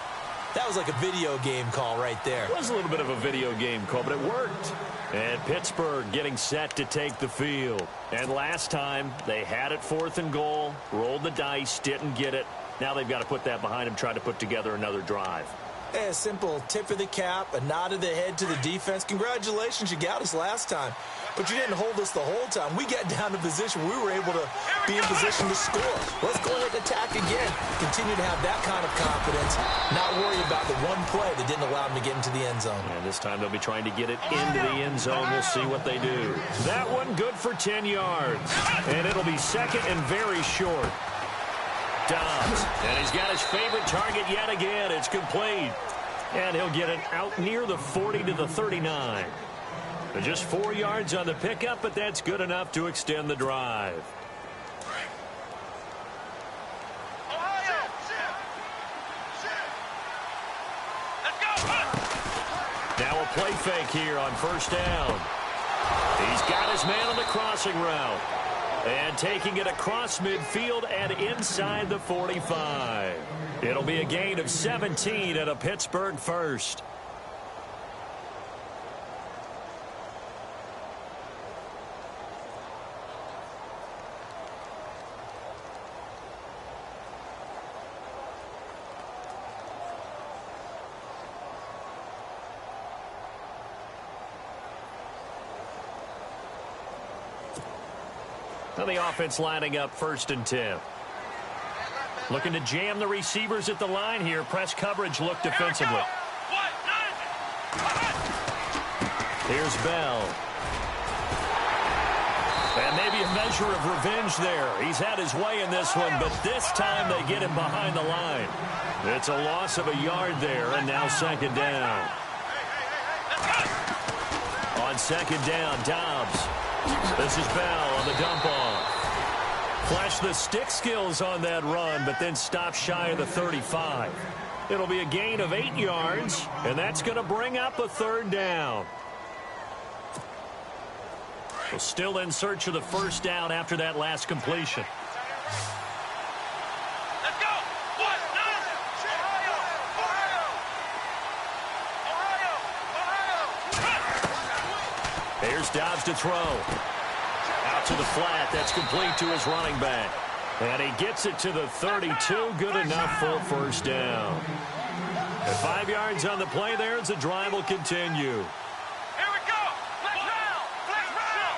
That was like a video game call right there.
It was a little bit of a video game call, but it worked. And Pittsburgh getting set to take the field. And last time, they had it 4th and goal, rolled the dice, didn't get it. Now they've got to put that behind them, try to put together another drive.
A simple tip of the cap, a nod of the head to the defense. Congratulations, you got us last time. But you didn't hold us the whole time. We got down to position. We were able to be in position to score. Let's go ahead and attack again. Continue to have that kind of confidence. Not worry about the one play that didn't allow them to get into the end zone.
And this time they'll be trying to get it into the end zone. We'll see what they do. That one good for 10 yards. And it'll be second and very short. Dobbs. And he's got his favorite target yet again. It's complete. And he'll get it out near the 40 to the 39. Just 4 yards on the pickup, but that's good enough to extend the drive. Now a play fake here on first down. He's got his man on the crossing route. And taking it across midfield and inside the 45. It'll be a gain of 17 and a Pittsburgh first. Now the offense lining up 1st and 10. Looking to jam the receivers at the line here. Press coverage look defensively. Here's Bell. And maybe a measure of revenge there. He's had his way in this one, but this time they get him behind the line. It's a loss of a yard there, and now second down. On second down, Dobbs. This is Bell on the dump off. Flashed the stick skills on that run, but then stopped shy of the 35. It'll be a gain of 8 yards, and that's going to bring up a 3rd down. Well, still in search of the first down after that last completion.
Let's go!
Here's Dobbs to throw. Out to the flat. That's complete to his running back. And he gets it to the 32. Good enough for a first down. At 5 yards on the play there as the drive will continue.
Here we go. Flex round. Flex round.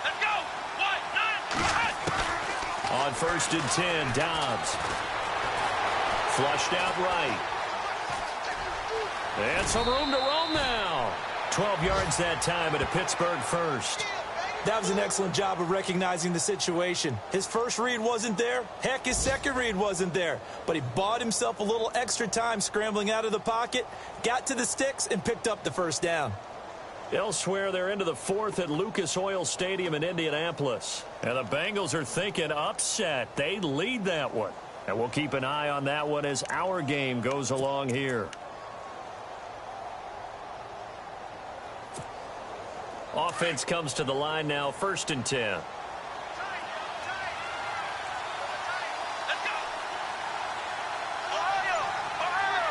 Let's go. 1, 9, 1.
On 1st and 10, Dobbs. Flushed out right. And some room to roam now. 12 yards that time at a Pittsburgh first.
That was an excellent job of recognizing the situation. His first read wasn't there. Heck, his second read wasn't there. But he bought himself a little extra time scrambling out of the pocket, got to the sticks, and picked up the first down.
Elsewhere, they're into the 4th at Lucas Oil Stadium in Indianapolis. And the Bengals are thinking upset. They lead that one. And we'll keep an eye on that one as our game goes along here. Offense comes to the line now, 1st and 10.
Let's go. Ohio. Ohio.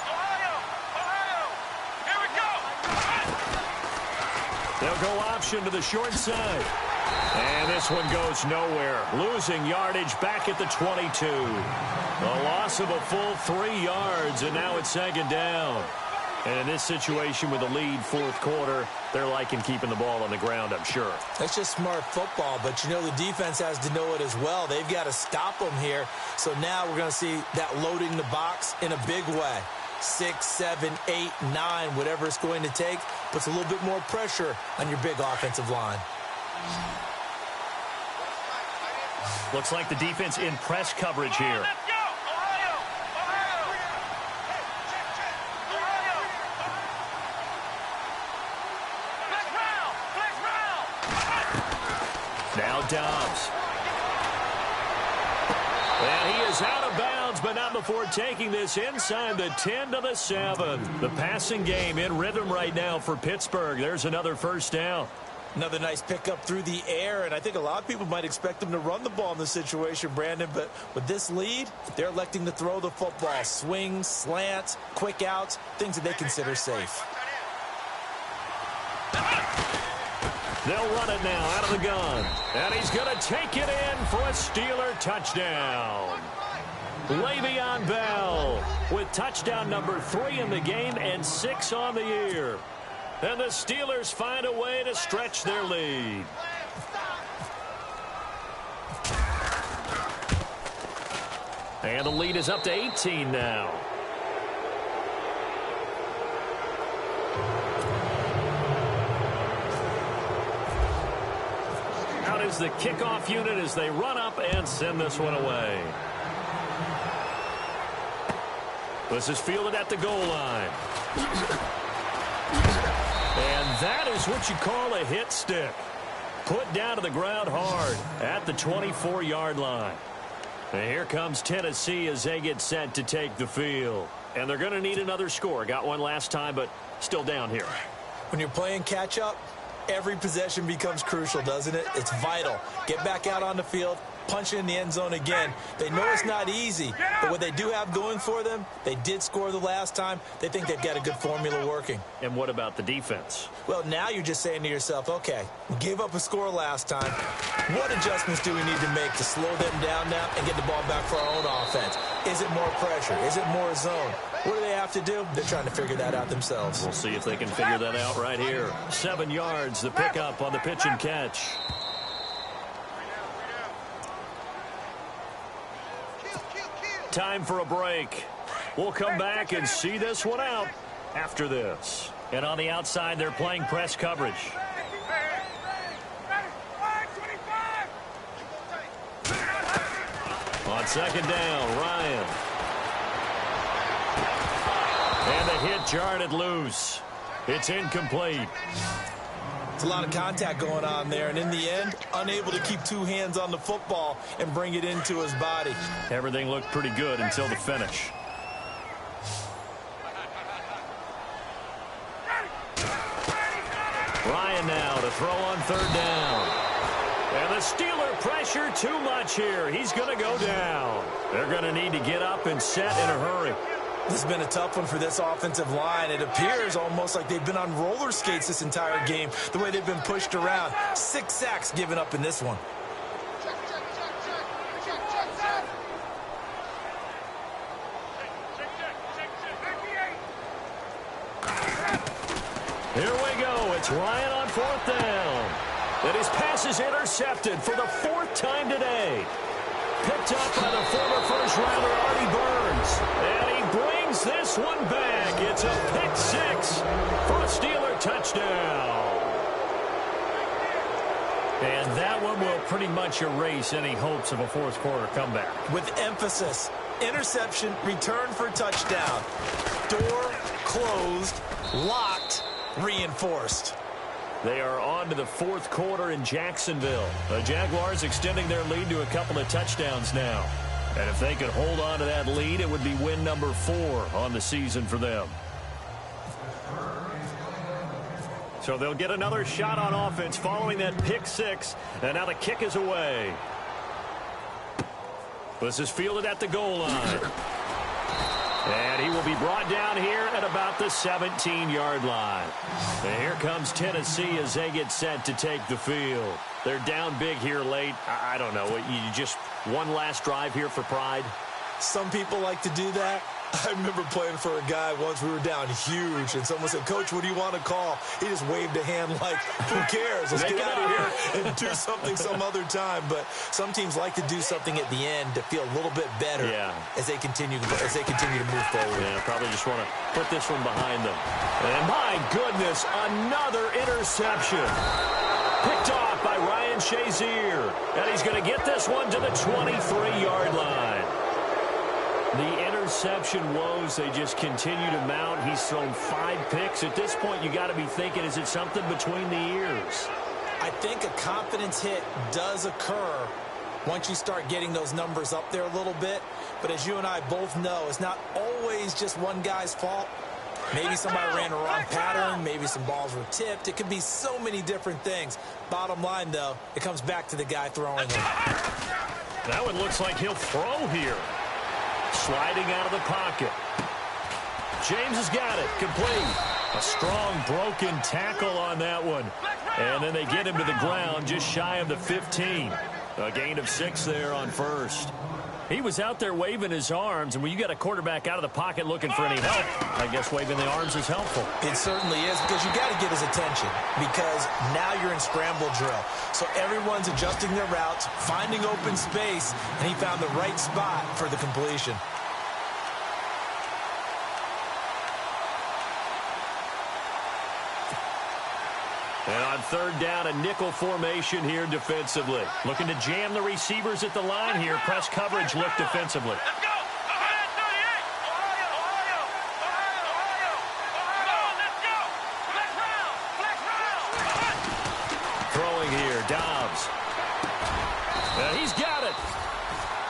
Ohio. Ohio. Here we go.
They'll go option to the short side. And this one goes nowhere. Losing yardage back at the 22. A loss of a full 3 yards, and now it's 2nd down. And in this situation with the lead 4th quarter, they're liking keeping the ball on the ground, I'm sure.
That's just smart football, but you know the defense has to know it as well. They've got to stop them here. So now we're going to see that loading the box in a big way. 6, 7, 8, 9, whatever it's going to take, puts a little bit more pressure on your big offensive line.
Looks like the defense in press coverage here.
Let's go. Ohio. Ohio. Ohio. Flex round. Flex round.
Now Dobbs. And he is out of bounds, but not before taking this inside the 10 to the 7. The passing game in rhythm right now for Pittsburgh. There's another first down.
Another nice pickup through the air, and I think a lot of people might expect them to run the ball in this situation, Brandon, but with this lead, they're electing to throw the football. Swings, slants, quick outs, things that they consider safe.
They'll run it now out of the gun. And he's going to take it in for a Steeler touchdown. Le'Veon Bell with touchdown number 3 in the game and 6 on the year. And the Steelers find a way to stretch their lead. And the lead is up to 18 now. Out is the kickoff unit as they run up and send this one away. This is fielded at the goal line. And that is what you call a hit stick. Put down to the ground hard at the 24-yard line. And here comes Tennessee as they get set to take the field. And they're going to need another score. Got one last time, but still down here.
When you're playing catch-up, every possession becomes crucial, doesn't it? It's vital. Get back out on the field, punch it in the end zone again. They know it's not easy, but what they do have going for them, they did score the last time. They think they've got a good formula working.
And what about the defense?
Well, now you're just saying to yourself, okay, we gave up a score last time. What adjustments do we need to make to slow them down now and get the ball back for our own offense? Is it more pressure? Is it more zone? What do they have to do? They're trying to figure that out themselves.
We'll see if they can figure that out right here. 7 yards, the pickup on the pitch and catch. Time for a break. We'll come back and see this one out after this. And on the outside, they're playing press coverage. On 2nd down, Ryan. And the hit jarred it loose. It's incomplete.
It's a lot of contact going on there, and in the end, unable to keep 2 hands on the football and bring it into his body.
Everything looked pretty good until the finish. Ryan now to throw on 3rd down. And the Steeler pressure too much here. He's going to go down. They're going to need to get up and set in a hurry.
This has been a tough one for this offensive line. It appears almost like they've been on roller skates this entire game, the way they've been pushed around. 6 sacks given up in this one.
Ryan on 4th down. And his pass is intercepted for the 4th time today. Picked up by the former first-rounder Artie Burns. And he brings this one back. It's a pick 6 for a Steeler touchdown. And that one will pretty much erase any hopes of a fourth-quarter comeback.
With emphasis, interception, return for touchdown. Door closed, locked, reinforced.
They are on to the 4th quarter in Jacksonville. The Jaguars extending their lead to a couple of touchdowns now. And if they could hold on to that lead, it would be win number 4 on the season for them. So they'll get another shot on offense following that pick 6. And now the kick is away. This is fielded at the goal line. And he will be brought down here at about the 17-yard line. And here comes Tennessee as they get set to take the field. They're down big here late. I don't know. You just one last drive here for pride?
Some people like to do that. I remember playing for a guy once. We were down huge, and someone said, "Coach, what do you want to call?" He just waved a hand like, "Who cares? Let's get out of here and do something some other time." But some teams like to do something at the end to feel a little bit better as they continue to move forward.
Yeah, probably just want to put this one behind them. And my goodness, another interception. Picked off by Ryan Shazier. And he's going to get this one to the 23-yard line. The interception woes, they just continue to mount. He's thrown 5 picks. At this point, you got to be thinking, is it something between the ears?
I think a confidence hit does occur once you start getting those numbers up there a little bit. But as you and I both know, it's not always just one guy's fault. Maybe somebody ran a wrong pattern. Maybe some balls were tipped. It could be so many different things. Bottom line, though, it comes back to the guy throwing them.
That one looks like he'll throw here. Sliding out of the pocket. James has got it. Complete. A strong broken tackle on that one. And then they get him to the ground just shy of the 15. A gain of 6 there on first. He was out there waving his arms, and when you got a quarterback out of the pocket looking for any help, I guess waving the arms is helpful.
It certainly is, because you got to get his attention, because now you're in scramble drill. So everyone's adjusting their routes, finding open space, and he found the right spot for the completion.
And on 3rd down, a nickel formation here defensively. Looking to jam the receivers at the line here. Press coverage look defensively.
Let's go. Ohio 38. Ohio. Let's go. Flex round.
Throwing here, Dobbs. And he's got it.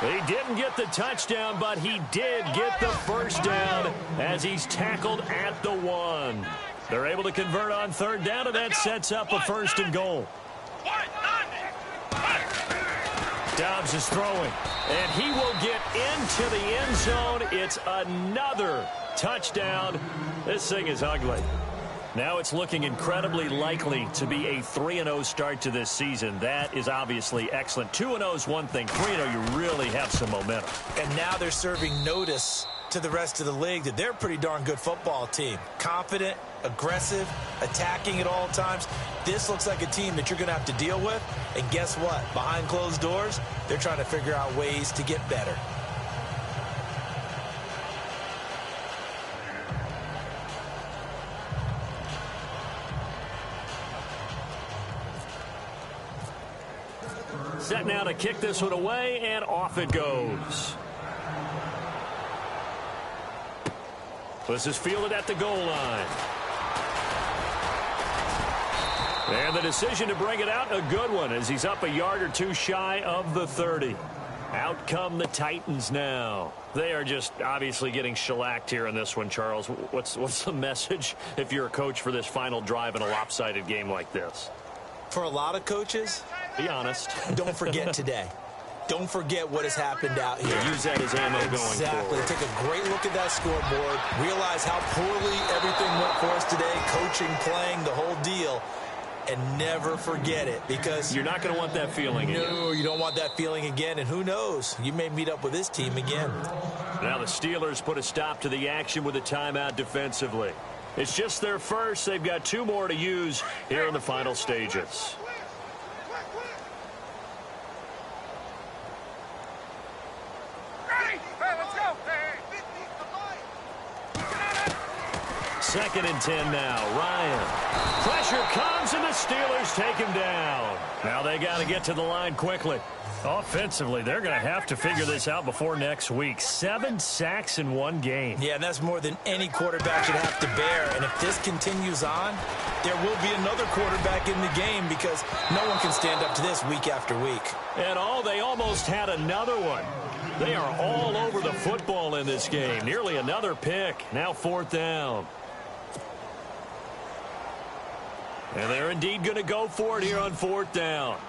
He didn't get the touchdown, but he did get the first down as he's tackled at the 1. They're able to convert on 3rd down, and that sets up a 1st and goal. Dobbs is throwing, and he will get into the end zone. It's another touchdown. This thing is ugly. Now it's looking incredibly likely to be a 3-0 start to this season. That is obviously excellent. 2-0 is one thing. 3-0, you really have some momentum.
And now they're serving notice to the rest of the league that they're a pretty darn good football team. Confident, aggressive, attacking at all times. This looks like a team that you're going to have to deal with. And guess what? Behind closed doors, they're trying to figure out ways to get better.
Set now to kick this one away, and off it goes. This is fielded at the goal line. And the decision to bring it out, a good one, as he's up a yard or 2 shy of the 30. Out come the Titans now. They are just obviously getting shellacked here in this one, Charles. What's the message if you're a coach for this final drive in a lopsided game like this?
For a lot of coaches,
be honest.
Don't forget today. Don't forget what has happened out here.
Use that as ammo going forward.
Exactly. Take a great look at that scoreboard. Realize how poorly everything went for us today. Coaching, playing, the whole deal. And never forget it, because
you're not going to want that feeling again.
No, you don't want that feeling again. And who knows? You may meet up with this team again.
Now the Steelers put a stop to the action with a timeout defensively. It's just their first. They've got 2 more to use here in the final stages. Second and 10 now. Ryan. Pressure comes, and the Steelers take him down. Now they got to get to the line quickly. Offensively, they're going to have to figure this out before next week. 7 sacks in 1 game.
Yeah, and that's more than any quarterback should have to bear. And if this continues on, there will be another quarterback in the game because no one can stand up to this week after week.
And they almost had another one. They are all over the football in this game. Nearly another pick. Now 4th down. And they're indeed going to go for it here on 4th down.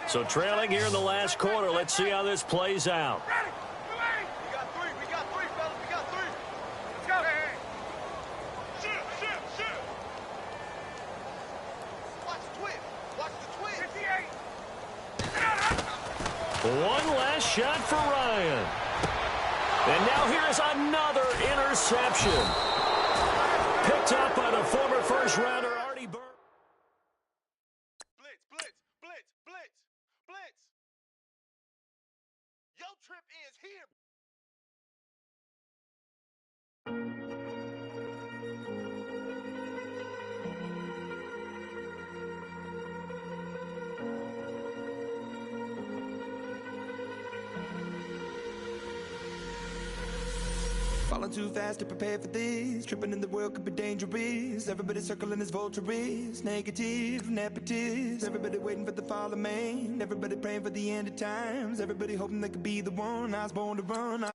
So trailing here in the last quarter. Let's see how this plays out.
We got three, fellas. We got 3. Let's go. Shoot. Watch the twist. Watch the twist. 58.
One last shot for Ryan. And now here's another interception. Picked up by the former first-rounder Artie Burns.
Blitz. Your trip is here.
Falling too fast to prepare for this. Tripping in the world could be dangerous. Everybody circling as vultures. Negative, nepotist. Everybody waiting for the fall of man. Everybody praying for the end of times. Everybody hoping they could be the one. I was born to run.